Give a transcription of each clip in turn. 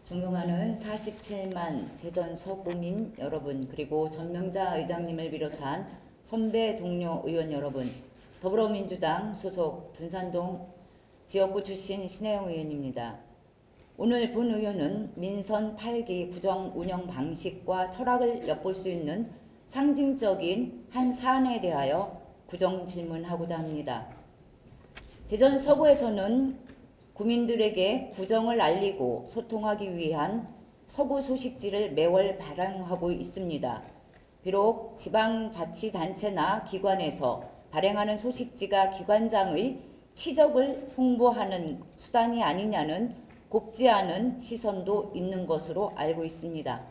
존경하는 47만 대전 서구민 여러분, 그리고 전명자 의장님을 비롯한 선배 동료 의원 여러분, 더불어민주당 소속 둔산동 지역구 출신 신혜영 의원입니다. 오늘 본 의원은 민선 8기 구정 운영 방식과 철학을 엿볼 수 있는 상징적인 한 사안에 대하여 구정 질문하고자 합니다. 대전 서구에서는 구민들에게 구정을 알리고 소통하기 위한 서구 소식지를 매월 발행하고 있습니다. 비록 지방자치단체나 기관에서 발행하는 소식지가 기관장의 치적을 홍보하는 수단이 아니냐는 곱지 않은 시선도 있는 것으로 알고 있습니다.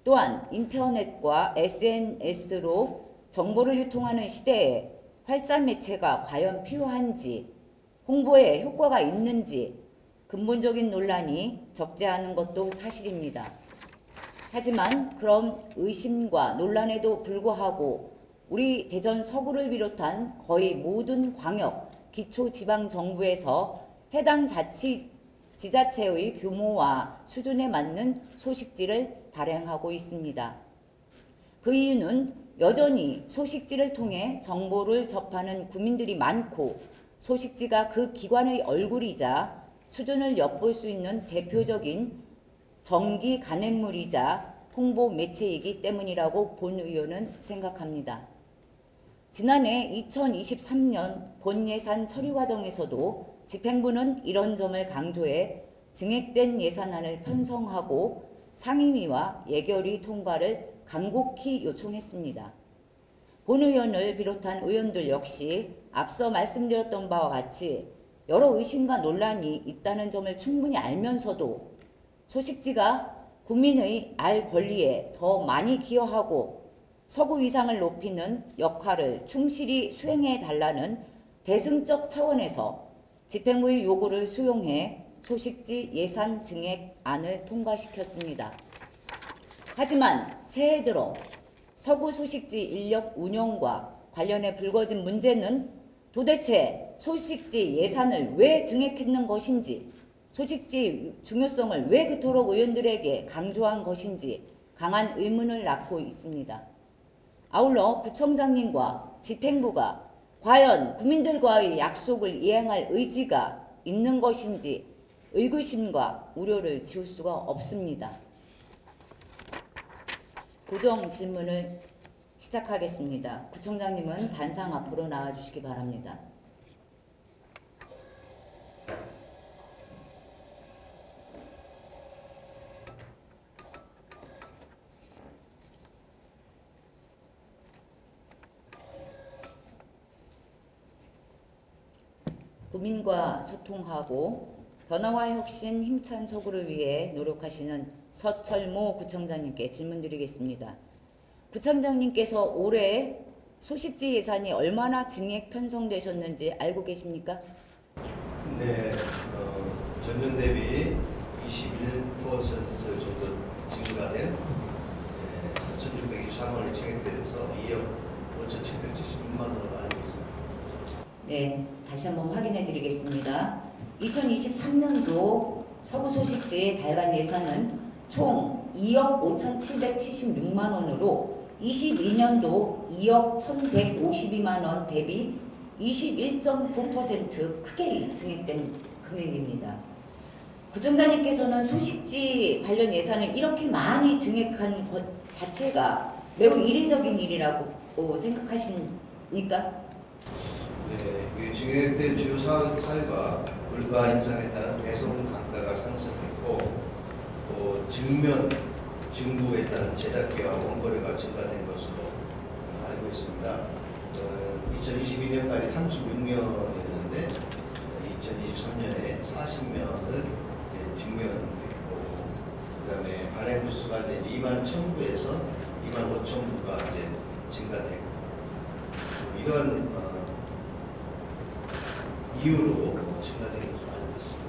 또한 인터넷과 SNS로 정보를 유통하는 시대에 활자 매체가 과연 필요한지, 홍보에 효과가 있는지 근본적인 논란이 적지 않은 것도 사실입니다. 하지만 그런 의심과 논란에도 불구하고 우리 대전 서구를 비롯한 거의 모든 광역, 기초지방정부에서 해당 지자체의 규모와 수준에 맞는 소식지를 발행하고 있습니다. 그 이유는 여전히 소식지를 통해 정보를 접하는 구민들이 많고 소식지가 그 기관의 얼굴이자 수준을 엿볼 수 있는 대표적인 정기 간행물이자 홍보 매체이기 때문이라고 본 의원은 생각합니다. 지난해 2023년 본예산 처리 과정에서도 집행부는 이런 점을 강조해 증액된 예산안을 편성하고 상임위와 예결위 통과를 간곡히 요청했습니다. 본 의원을 비롯한 의원들 역시 앞서 말씀드렸던 바와 같이 여러 의심과 논란이 있다는 점을 충분히 알면서도 소식지가 국민의 알 권리에 더 많이 기여하고 서구 위상을 높이는 역할을 충실히 수행해 달라는 대승적 차원에서 집행부의 요구를 수용해 소식지 예산 증액안을 통과시켰습니다. 하지만 새해 들어 서구 소식지 인력 운영과 관련해 불거진 문제는 도대체 소식지 예산을 왜 증액했는 것인지, 소식지 중요성을 왜 그토록 의원들에게 강조한 것인지 강한 의문을 낳고 있습니다. 아울러 구청장님과 집행부가 과연 국민들과의 약속을 이행할 의지가 있는 것인지 의구심과 우려를 지울 수가 없습니다. 구정 질문을 시작하겠습니다. 구청장님은 단상 앞으로 나와주시기 바랍니다. 국민과 소통하고 변화와 혁신 힘찬 서구를 위해 노력하시는 서철모 구청장님께 질문드리겠습니다. 구청장님께서 올해 소식지 예산이 얼마나 증액 편성되셨는지 알고 계십니까? 네, 전년 대비 21% 정도 증가된 4,623만 원이 증액돼서 2억 5,776만 원으로 알고 있습니다. 네, 다시 한번 확인해 드리겠습니다. 2023년도 서구 소식지 발간 예산은 총 2억 5,776만 원으로 22년도 2억 1,152만 원 대비 21.9% 크게 증액된 금액입니다. 구청장님께서는 소식지 관련 예산을 이렇게 많이 증액한 것 자체가 매우 이례적인 일이라고 생각하십니까? 네, 증액된 주요 사유가 물가 인상에 따른 배송 단가가 상승했고 또 증부에 따른 제작비와 원거래가 증가된 것으로 알고 있습니다. 2022년까지 36명이었는데 2023년에 40명을 증명했고, 그다음에 발행 부수가 2만 1,000부에서 2만 5,000부가 증가됐고, 이런 이유로 증가된 것으로 알고 있습니다.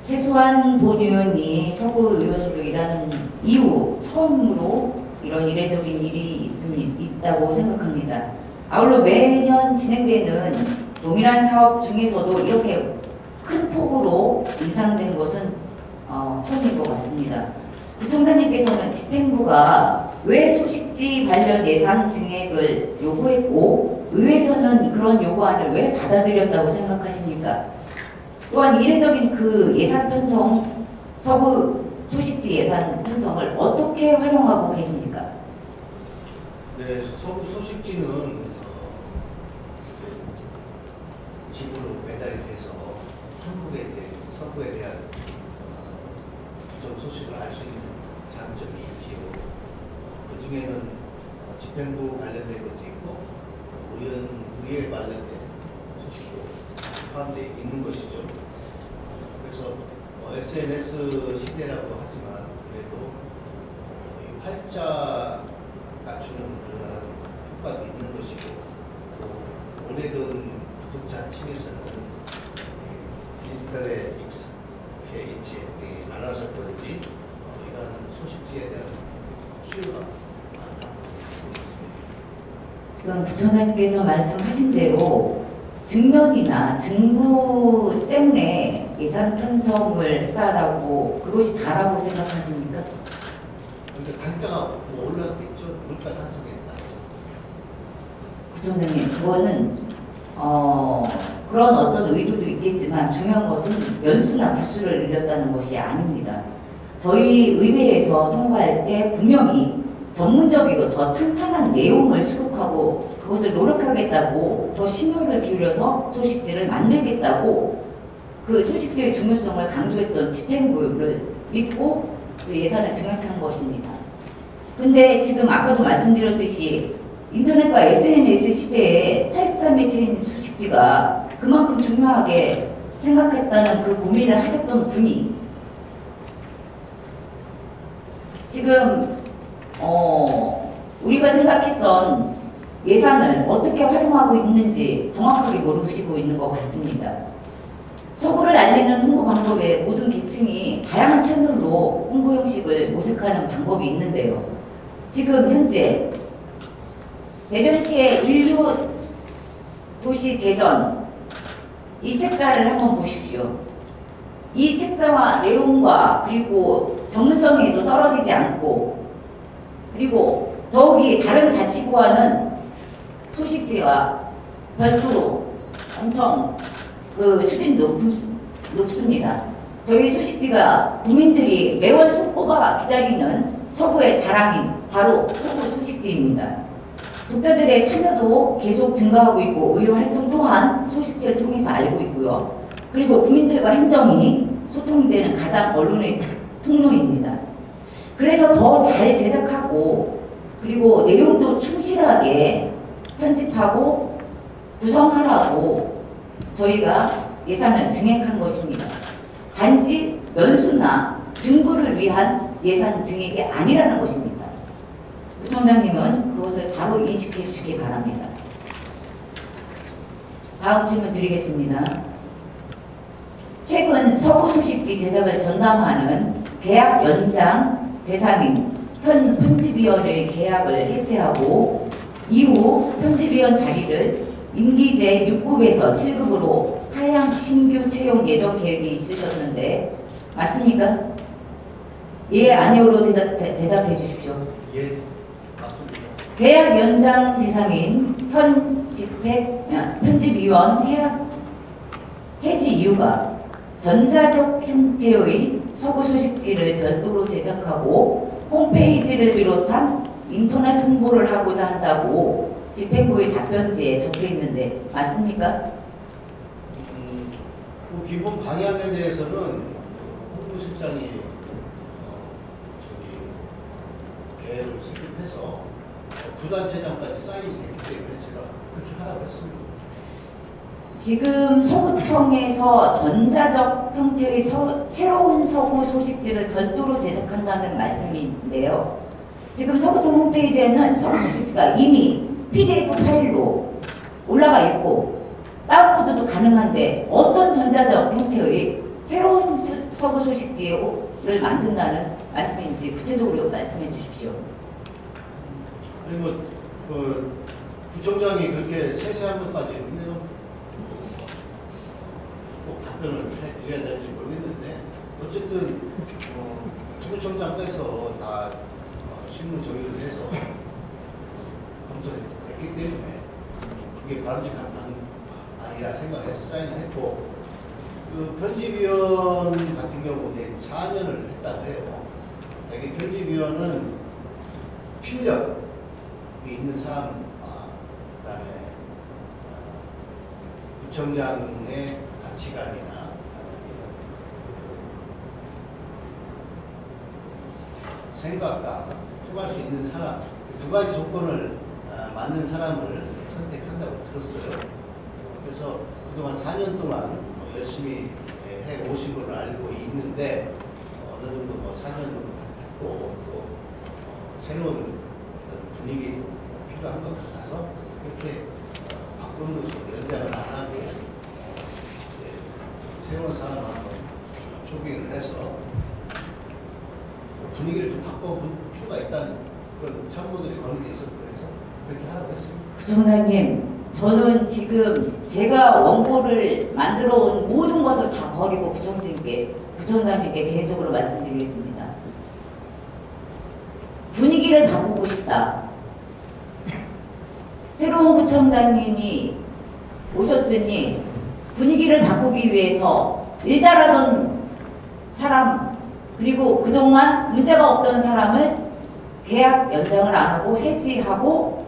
최소한 본 의원이 서구 의원으로 일한 이후 처음으로 이런 이례적인 일이 있다고 생각합니다. 아울러 매년 진행되는 동일한 사업 중에서도 이렇게 큰 폭으로 인상된 것은 처음인 것 같습니다. 구청장님께서는 집행부가 왜 소식지 관련 예산 증액을 요구했고 의회에서는 그런 요구안을 왜 받아들였다고 생각하십니까? 또한 이례적인 그 예산 편성, 서구 소식지 예산 편성을 어떻게 활용하고 계십니까? 네, 서구 소식지는 집으로 배달이 돼서 서구에 대한 주점 소식을 알 수 있는 장점이 있지요. 그 중에는 집행부 관련된 것도 있고 의회 관련된 소식도 포함되어 있는 것이죠. 그래서 SNS 시대라고 하지만 그래도 활자 갖추는 그러한 효과도 있는 것이고 또 오래된 구독자층에서는 디지털에 익숙해 있지 않아서 그런지 이러한 소식지에 대한 수요가 많다고 있습니다. 지금 부총장님께서 말씀하신 대로 증명이나 증부 때문에 예산 편성을 했다라고 그것이 다라고 생각하십니까? 그런데 단가가 올랐겠죠. 물가 상승에 따라서. 부총장님, 그거는 그런 어떤 의도도 있겠지만 중요한 것은 연수나 부수를 늘렸다는 것이 아닙니다. 저희 의회에서 통과할 때 분명히 전문적이고 더 탄탄한 내용을 수록하고 그것을 노력하겠다고 더 심혈을 기울여서 소식지를 만들겠다고 그 소식지의 중요성을 강조했던 집행부를 믿고 또 예산을 증액한 것입니다. 근데 지금 아까도 말씀드렸듯이 인터넷과 SNS 시대에 활자 매체인 소식지가 그만큼 중요하게 생각했다는 그 고민을 하셨던 분이 지금 우리가 생각했던 예산을 어떻게 활용하고 있는지 정확하게 모르시고 있는 것 같습니다. 서구를 알리는 홍보 방법에 모든 계층이 다양한 채널로 홍보 형식을 모색하는 방법이 있는데요. 지금 현재 대전시의 인류 도시 대전 이 책자를 한번 보십시오. 이 책자와 내용과 그리고 전문성에도 떨어지지 않고 그리고 더욱이 다른 자치구와는 소식지와 별도로 엄청 그 수준이 높습니다. 저희 소식지가 국민들이 매월 손꼽아 기다리는 서구의 자랑인 바로 서구 소식지입니다. 독자들의 참여도 계속 증가하고 있고 의료 활동 또한 소식지를 통해서 알고 있고요. 그리고 국민들과 행정이 소통되는 가장 언론의 통로입니다. 그래서 더 잘 제작하고 그리고 내용도 충실하게 편집하고 구성하라고 저희가 예산을 증액한 것입니다. 단지 연수나 증부를 위한 예산 증액이 아니라는 것입니다. 부총장님은 그것을 바로 인식해 주시기 바랍니다. 다음 질문 드리겠습니다. 최근 서구 소식지 제작을 전담하는 계약 연장 대상인 현 편집위원회의 계약을 해체하고 이후 편집위원 자리를 임기제 6급에서 7급으로 하향 신규 채용 예정 계획이 있으셨는데 맞습니까? 예, 아니오로 대답해 주십시오. 예, 맞습니다. 계약 연장 대상인 현 편집위원 해지 이유가 전자적 형태의 서구 소식지를 별도로 제작하고 홈페이지를 비롯한 인터넷 홍보를 하고자 한다고 집행부의 답변지에 적혀 있는데 맞습니까? 그 기본 방향에 대해서는 홍보실장이 계획을 수립해서 구단체장까지 사인이 됐기 때문에 제가 그렇게 하라고 했습니다. 지금 서구청에서 전자적 형태의 새로운 서구 소식지를 별도로 제작한다는 말씀인데요. 지금 서구청 홈페이지에는 서구 소식지가 이미 PDF 파일로 올라가 있고 다운로드도 가능한데 어떤 전자적 형태의 새로운 서구 소식지를 만든다는 말씀인지 구체적으로 말씀해 주십시오. 아니 그 부총장이 그렇게 세세한 것까지는 꼭 답변을 드려야 될지 모르겠는데 어쨌든 부구청장 빼서 다 실무 조율을 해서 검토했기 때문에 그게 바람직한 아니라 생각해서 사인을 했고, 그 편집위원 같은 경우는 4년을 했다고 해요. 이게 편집위원은 필력이 있는 사람, 그다음에 부청장의 가치관이나 생각과 통할 수 있는 사람, 두 가지 조건을 맞는 사람을 선택한다고 들었어요. 그래서 그동안 4년 동안 열심히 해 오신 걸로 알고 있는데, 어느 정도 4년 정도 했고, 또 새로운 분위기 필요한 것 같아서 이렇게 바꾸는 것으로 연장을 안 하고 새로운 사람 한번 초빙을 해서 분위기를 좀 바꿔볼 필요가 있다는 그런 참모들이 거는 게 있었고 해서 그렇게 하라고 했습니다. 부총장님, 저는 지금 제가 원고를 만들어 온 모든 것을 다 버리고 부총장님께 개인적으로 말씀드리겠습니다. 분위기를 바꾸고 싶다. 새로운 부총장님이 오셨으니 분위기를 바꾸기 위해서 일 잘하던 사람, 그리고 그동안 문제가 없던 사람을 계약 연장을 안 하고 해지하고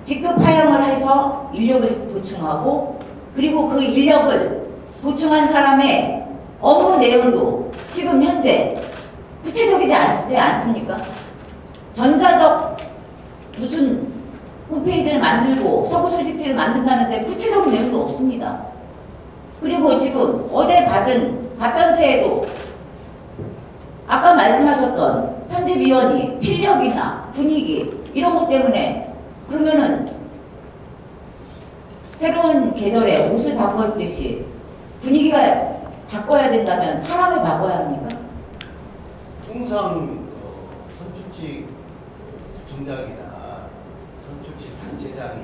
직급 하향을 해서 인력을 보충하고, 그리고 그 인력을 보충한 사람의 업무 내용도 지금 현재 구체적이지 않습니까? 전자적 무슨 홈페이지를 만들고 서구 소식지를 만든다는데 구체적인 내용도 없습니다. 그리고 지금 어제 받은 답변서에도 아까 말씀하셨던 편집위원이 필력이나 분위기 이런 것 때문에, 그러면은 새로운 계절에 옷을 바꿨듯이 분위기가 바꿔야 된다면 사람을 바꿔야 합니까? 통상 선출직 부총장이나 선출직 단체장이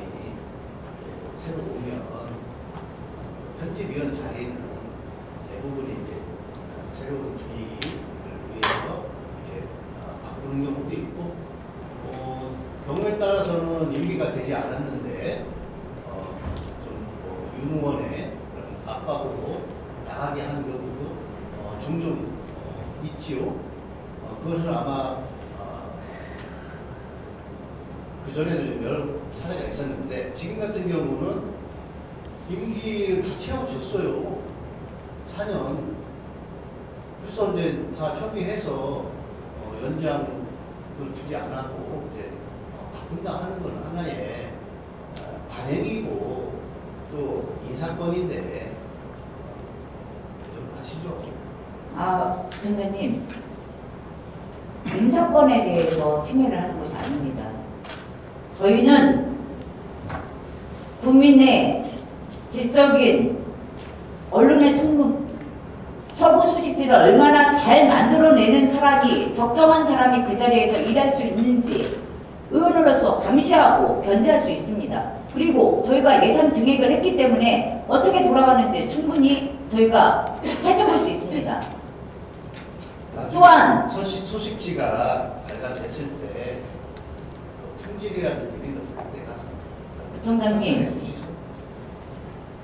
새로 오면 편집위원 자리는 대부분 이제 새로운 분위기를 위해서 이렇게 바꾸는 경우도 있고, 경우에 따라서는 임기가 되지 않았는데 좀 유무원의 그런 압박으로 나가게 하는 경우도 종종 있지요. 그것을 아마 그 전에도 좀 여러 사례가 있었는데, 지금 같은 경우는 임기를 다 채워줬어요. 4년. 그래서 이제 다 협의해서 연장을 주지 않았고 이제 바꾼다 하는 건 하나의 반행이고 또 인사권인데 좀 하시죠. 부총장님, 인사권에 대해서 침해를 하는 것이 아닙니다. 저희는 국민의 질적인 언론의 통로, 서구 소식지를 얼마나 잘 만들어내는 사람이, 적정한 사람이 그 자리에서 일할 수 있는지 의원으로서 감시하고 견제할 수 있습니다. 그리고 저희가 예산 증액을 했기 때문에 어떻게 돌아가는지 충분히 저희가 살펴볼 수 있습니다. 또한 소식지가 발간됐을 때 품질이라든지 이런 데 가서 부총장님,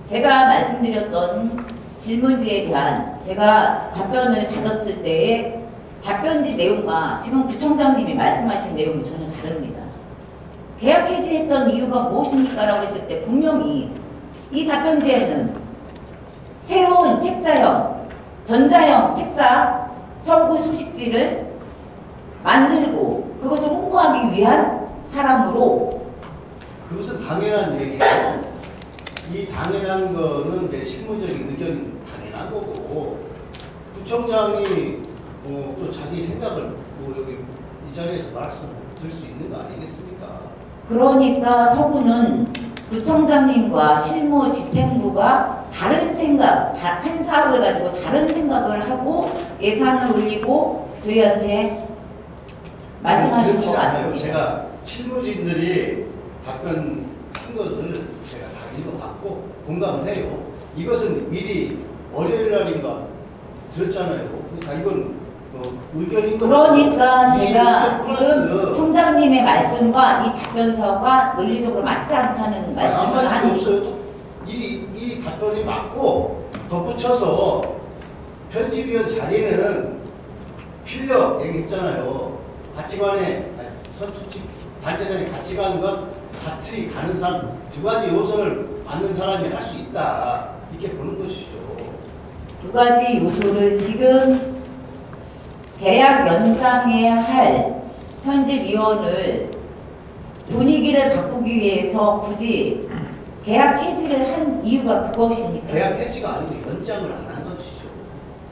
제가 말씀드렸던 질문지에 대한 제가 답변을 받았을 때의 답변지 내용과 지금 부총장님이 말씀하신 내용이 전혀 다릅니다. 계약 해지했던 이유가 무엇입니까? 라고 했을 때 분명히 이 답변지에는 새로운 책자형, 전자형 책자 서구 소식지를 만들고 그것을 홍보하기 위한 사람으로. 그것은 당연한 얘기예요. 이 당연한 거는 이제 실무적인 의견이 당연한 거고, 부총장이 또 자기 생각을 여기 이 자리에서 말씀드릴 수 있는 거 아니겠습니까? 그러니까 서구는 부총장님과 실무 집행부가 다른 생각, 한 사업을 가지고 다른 생각을 하고 예산을 올리고 저희한테 말씀하신 것 같습니다. 제가 실무진들이 답변 쓴 것을 제가 다 읽어봤고 공감을 해요. 이것은 미리 월요일 날인가 들었잖아요. 그러니까 이건 의견인 거. 그러니까 제가 플러스 지금 총장님의 말씀과 이 답변서가 논리적으로 맞지 않다는 안 말씀을 맞을 게 한 없어요. 이 답변이 맞고 덧붙여서 편집위원 자리는 필력 얘기했잖아요. 가치관에 선출직 단체장의 가치관과 같이 가는 사람 두 가지 요소를 맞는 사람이 할 수 있다 이렇게 보는 것이죠. 두 가지 요소를 지금 계약 연장에 할 편집위원을 분위기를 바꾸기 위해서 굳이 계약 해지를 한 이유가 그것입니까? 계약 해지가 아니고 연장을 안 한 것이죠.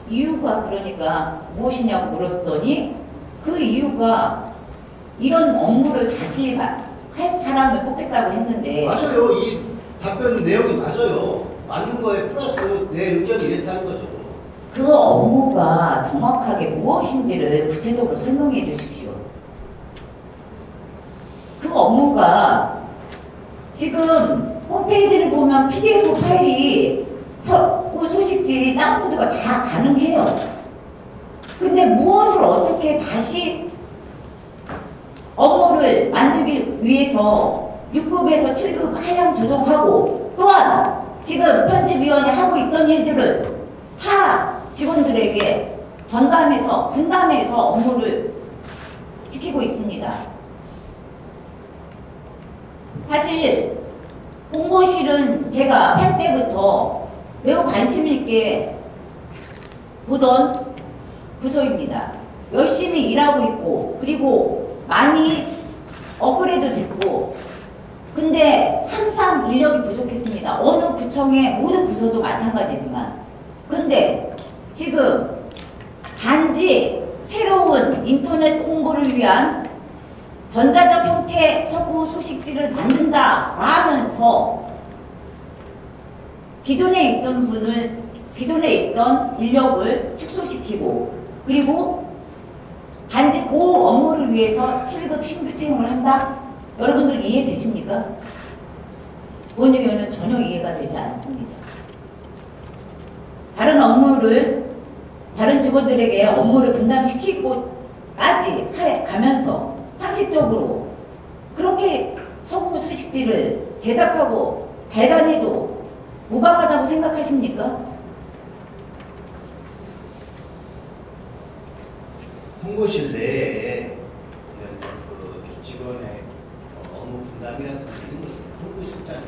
이유가 그러니까 무엇이냐고 물었더니 그 이유가 이런 업무를 다시 할 사람을 뽑겠다고 했는데 맞아요. 이 답변 내용이 맞아요. 맞는 거에 플러스 내 의견이 이랬다는 거죠. 그 업무가 정확하게 무엇인지를 구체적으로 설명해 주십시오. 그 업무가 지금 홈페이지를 보면 PDF 파일이 소식지 다운로드가 다 가능해요. 근데 무엇을 어떻게 다시 업무를 만들기 위해서 6급에서 7급 하향 조정하고 또한 지금 편집위원이 하고 있던 일들을 타 직원들에게 전담해서 분담해서 업무를 시키고 있습니다. 사실 홍보실은 제가 할 때부터 매우 관심 있게 보던 부서입니다. 열심히 일하고 있고 그리고 많이 업그레이드 됐고 근데 항상 인력이 부족했습니다. 어느 구청의 모든 부서도 마찬가지지만 근데 지금 단지 새로운 인터넷 홍보를 위한 전자적 형태 서구 소식지를 만든다라면서 기존에 있던 인력을 축소시키고 그리고 단지 그 업무를 위해서 7급 신규 채용을 한다? 여러분들 이해되십니까? 본 의원은 전혀 이해가 되지 않습니다. 다른 직원들에게 업무를 분담시키고까지 가면서 상식적으로 그렇게 서구 소식지를 제작하고 발간해도 무방하다고 생각하십니까? 홍보실 내에 이런 그 직원의 업무 분담이라든지 이런 것은 홍보실장의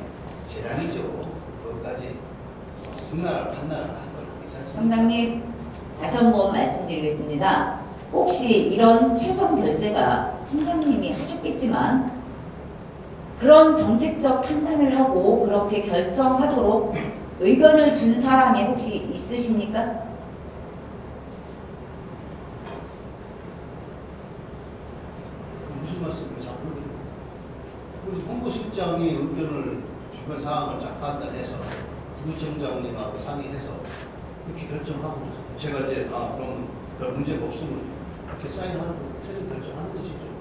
재량이죠. 그것까지 분할을 판단을 한 걸 보이지 않습니까? 청장님 다시 한번 말씀드리겠습니다. 혹시 이런 최종 결제가 청장님이 하셨겠지만 그런 정책적 판단을 하고 그렇게 결정하도록 의견을 준 사람이 혹시 있으십니까? 무슨 말씀이에요? 우리 홍보실장이 의견을 주변 상황을 작화한다 해서 부구청장님하고 상의해서 그렇게 결정하고 제가 이제 그럼 별 문제가 없으면 그렇게 사인하고 최종 결정하는 것이죠.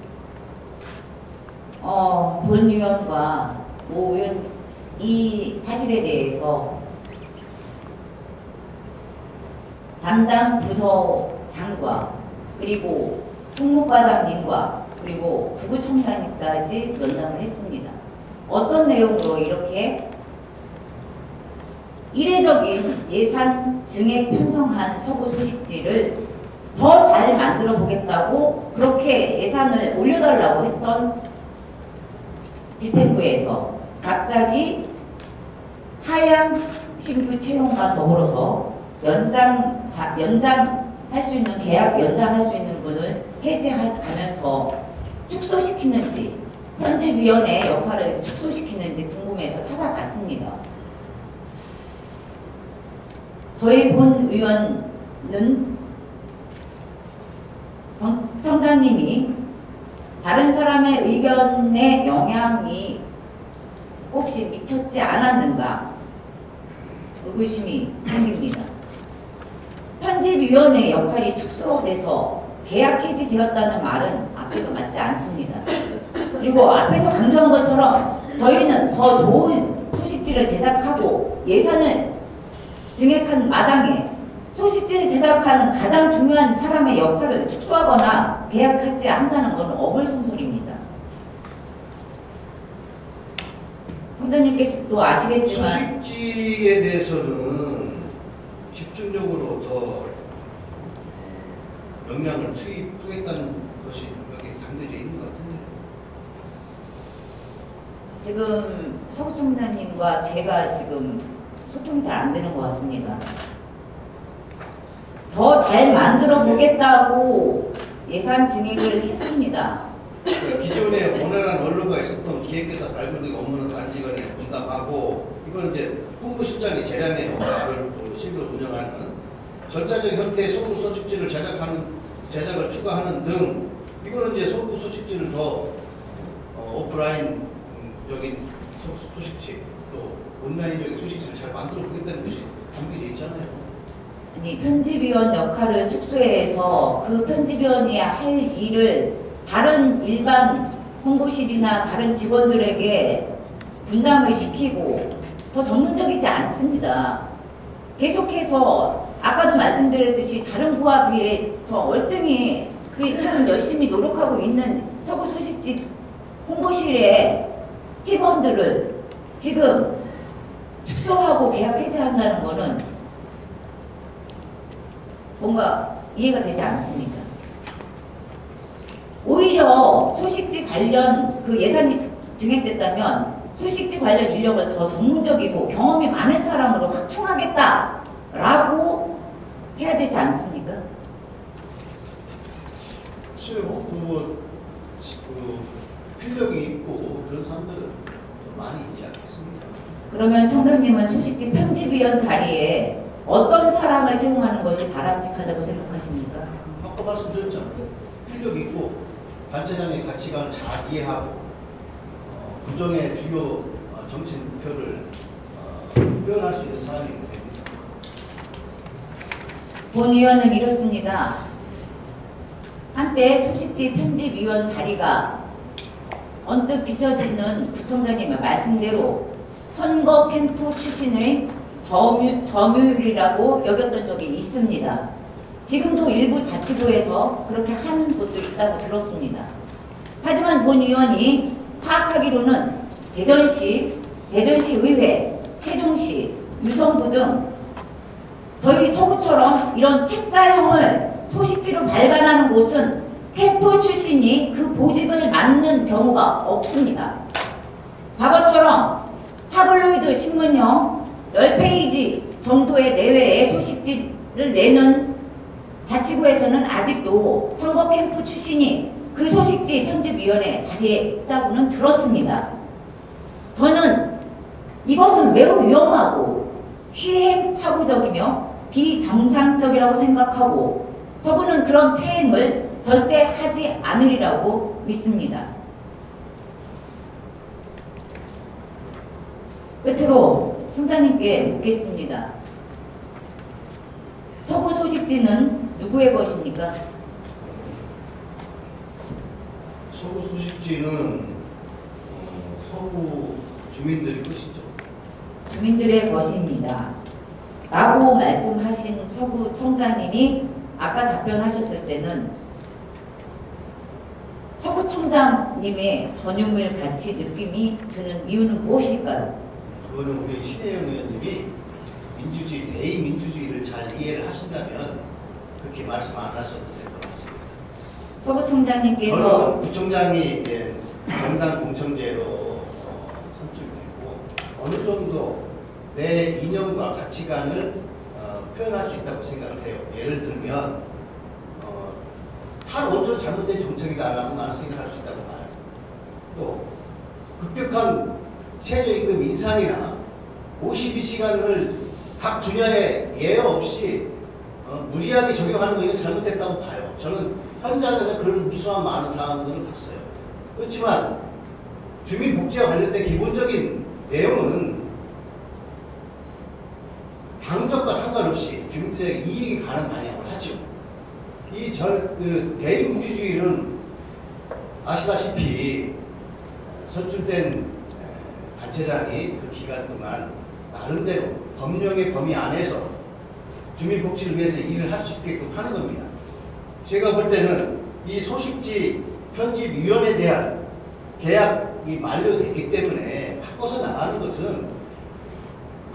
본 의원과 오 의원 이 사실에 대해서 담당 부서장과 그리고 총무과장님과 그리고 부구청장님까지 면담을 했습니다. 어떤 내용으로 이렇게 이례적인 예산 증액 편성한 서구 소식지를 더 잘 만들어 보겠다고 그렇게 예산을 올려달라고 했던 집행부에서 갑자기 하향 신규 채용과 더불어서 연장할 수 있는 계약 연장할 수 있는 분을 해지하면서 축소시키는지 편집위원회의 역할을 축소시키는지 궁금해서 찾아갔습니다. 저희 본 의원은 청장님이 다른 사람의 의견에 영향이 혹시 미쳤지 않았는가 의구심이 생깁니다. 편집위원회의 역할이 축소돼서 계약 해지되었다는 말은 앞에도 맞지 않습니다. 그리고 앞에서 강조한 것처럼 저희는 더 좋은 소식지를 제작하고 예산을 증액한 마당에 소식지를 제작하는 가장 중요한 사람의 역할을 축소하거나 계약하지 않는다는 것은 어불성설입니다. 총장님께서도 아시겠지만 소식지에 대해서는 집중적으로 더 역량을 투입하겠다는 것이 여기 담겨져 있는 것 같은데. 지금 서구 총장님과 제가 지금 소통이 잘 안 되는 것 같습니다. 더 잘 만들어 보겠다고 예산 증액을 했습니다. 기존에 원활한 언론과 있었던 기획회사 발굴 업무는 단지간에 분담하고, 이거는 이제 홍보실장이 재량의 역할을 실을 운영하는 전자적 형태의 소부 소식지를 제작을 추가하는 등, 이거는 이제 소부 소식지를 더 오프라인적인 소식지, 또 온라인적인 소식지를 잘 만들어 보겠다는 것이 담겨져 있잖아요. 아니, 편집위원 역할을 축소해서 그 편집위원이 할 일을 다른 일반 홍보실이나 다른 직원들에게 분담을 시키고 더 전문적이지 않습니다. 계속해서 아까도 말씀드렸듯이 다른 부와 비해서 월등히 지금 열심히 노력하고 있는 서구 소식지 홍보실의 팀원들을 지금 축소하고 계약 해지한다는 것은 뭔가 이해가 되지 않습니다. 오히려 소식지 관련 그 예산이 증액됐다면 소식지 관련 인력을 더 전문적이고 경험이 많은 사람으로 확충하겠다라고 해야 되지 않습니까? 글쎄요, 필력이 있고 그런 사람들은 좀 많이 있지 않겠습니까? 그러면 청장님은 소식지 편집위원 자리에 어떤 사람을 채용하는 것이 바람직하다고 생각하십니까? 아까 말씀드렸잖아요. 필력이 있고 단체장의 가치관을 잘 이해하고 구정의 주요 정치 목표를 표현할 수 있는 사람이 됩니다. 본 의원은 이렇습니다. 한때 소식지 편집위원 자리가 언뜻 비춰지는 부총장님의 말씀대로 선거 캠프 출신의 점유율이라고 여겼던 적이 있습니다. 지금도 일부 자치구에서 그렇게 하는 곳도 있다고 들었습니다. 하지만 본 의원이 파악하기로는 대전시 의회, 세종시, 유성구 등 저희 서구처럼 이런 책자형을 소식지로 발간하는 곳은 캠프 출신이 그 보직을 맡는 경우가 없습니다. 과거처럼 타블로이드 신문형 10페이지 정도의 내외의 소식지를 내는 자치구에서는 아직도 선거 캠프 출신이 그 소식지 편집위원회 자리에 있다고는 들었습니다. 저는 이것은 매우 위험하고 시행착오적이며 비정상적이라고 생각하고 서구는 그런 퇴행을 절대 하지 않으리라고 믿습니다. 끝으로 총장님께 묻겠습니다. 서구 소식지는 누구의 것입니까? 서구 소식지는 서구 주민들의 것이죠. 주민들의 것입니다. 라고 말씀하신 서구 청장님이 아까 답변하셨을 때는 서구 청장님의 전유물 같이 느낌이 드는 이유는 무엇일까요? 그거는 우리 신혜영 의원님이 민주주의, 대의민주주의를 잘 이해를 하신다면 그렇게 말씀 안 하셔도 될 것 같습니다. 서구 청장님께서 저는 부총장이 이제 정당 공천제로 선출되고 어느 정도 내 이념과 가치관을 표현할 수 있다고 생각을 해요. 예를 들면 탈원전 잘못된 정책이다라고 나는 생각할 수 있다고 봐요. 또 급격한 최저임금 인상이나 52시간을 각 분야에 예외 없이 무리하게 적용하는 거 이거 잘못됐다고 봐요. 저는 현장에서 그런 무수한 많은 사안들을 봤어요. 그렇지만 주민복지와 관련된 기본적인 내용은 당적과 상관없이 주민들에게 이익이 가는 방향으로 하죠. 이 대의민주주의는 아시다시피 선출된 단체장이 그 기간 동안 나름대로 법령의 범위 안에서 주민 복지를 위해서 일을 할 수 있게끔 하는 겁니다. 제가 볼 때는 이 소식지 편집위원회에 대한 계약이 만료됐기 때문에 바꿔서 나가는 것은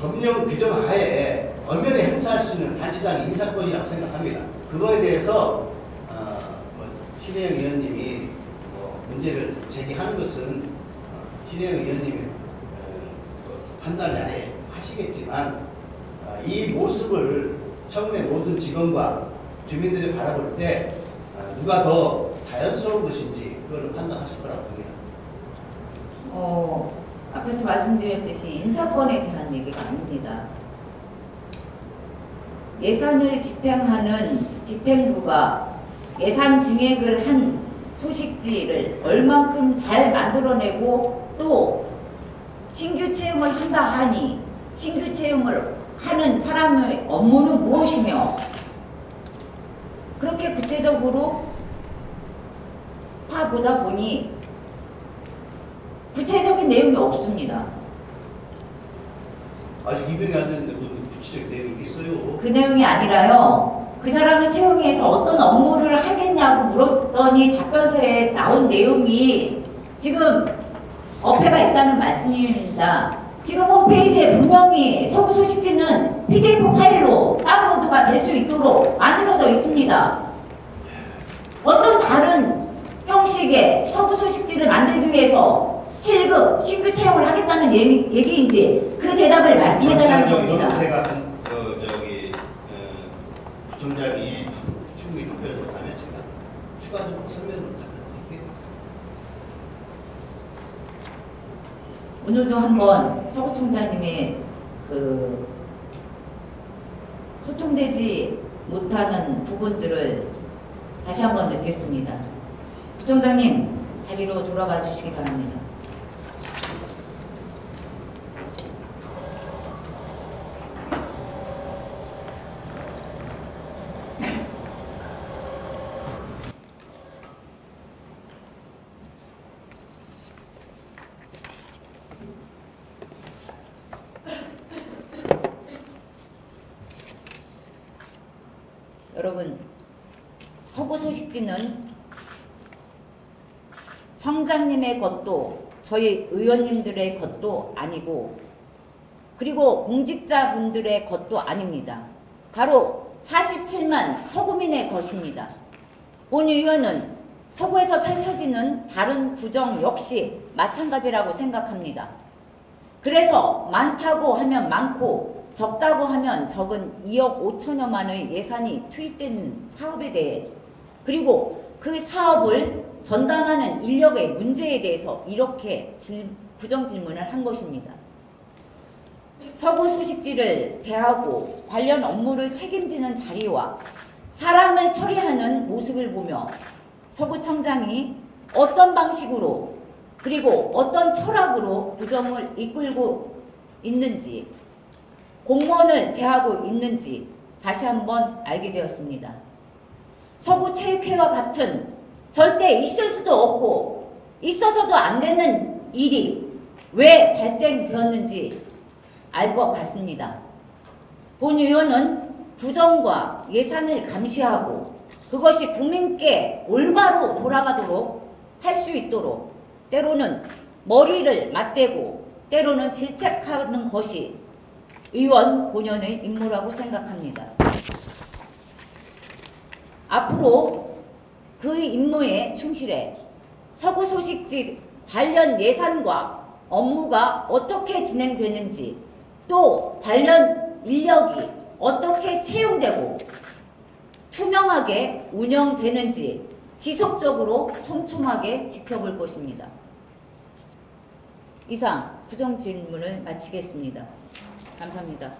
법령 규정 하에 엄연히 행사할 수 있는 단체장의 인사권이라고 생각합니다. 그거에 대해서 신혜영 의원님이 문제를 제기하는 것은 신혜영 의원님의 판단에 아예 하시겠지만 이 모습을 청문회 모든 직원과 주민들이 바라볼 때 누가 더 자연스러운 것인지 그걸 판단하실 거라고 봅니다. 앞에서 말씀드렸듯이 인사권에 대한 얘기가 아닙니다. 예산을 집행하는 집행부가 예산 증액을 한 소식지를 얼만큼 잘 만들어내고 또 신규 채용을 한다 하니 신규 채용을 하는 사람의 업무는 무엇이며 그렇게 구체적으로 파보다 보니 구체적인 내용이 없습니다. 아직 입력이 안 됐는데 무슨 구체적인 내용이 있겠어요? 그 내용이 아니라요. 그 사람을 채용해서 어떤 업무를 하겠냐고 물었더니 답변서에 나온 내용이 지금 어폐가 있다는 말씀입니다. 지금 홈페이지에 분명히 서구 소식지는 PDF 파일로 다운로드가 될 수 있도록 만들어져 있습니다. 어떤 다른 형식의 서구 소식지를 만들기 위해서 7급 신규 채용을 하겠다는 얘기인지 그 대답을 말씀해달라는 겁니다. 부총장이 충분히 답변을 못하면 제가 추가적으로 설명을 부탁드릴게요. 오늘도 한번 서구 총장님의 그 소통되지 못하는 부분들을 다시 한번 느꼈습니다. 부총장님 자리로 돌아가 주시기 바랍니다. 여러분, 서구 소식지는 청장님의 것도 저희 의원님들의 것도 아니고 그리고 공직자분들의 것도 아닙니다. 바로 47만 서구민의 것입니다. 본 의원은 서구에서 펼쳐지는 다른 구정 역시 마찬가지라고 생각합니다. 그래서 많다고 하면 많고 적다고 하면 적은 2억 5천여만의 예산이 투입되는 사업에 대해 그리고 그 사업을 전담하는 인력의 문제에 대해서 이렇게 부정질문을 한 것입니다. 서구 소식지를 대하고 관련 업무를 책임지는 자리와 사람을 처리하는 모습을 보며 서구청장이 어떤 방식으로 그리고 어떤 철학으로 구정을 이끌고 있는지 공무원을 대하고 있는지 다시 한번 알게 되었습니다. 서구체육회와 같은 절대 있을 수도 없고 있어서도 안 되는 일이 왜 발생되었는지 알 것 같습니다. 본 의원은 구정과 예산을 감시하고 그것이 국민께 올바로 돌아가도록 할 수 있도록 때로는 머리를 맞대고 때로는 질책하는 것이 의원 본연의 임무라고 생각합니다. 앞으로 그 임무에 충실해 서구 소식지 관련 예산과 업무가 어떻게 진행되는지 또 관련 인력이 어떻게 채용되고 투명하게 운영되는지 지속적으로 촘촘하게 지켜볼 것입니다. 이상 부정질문을 마치겠습니다. 감사합니다.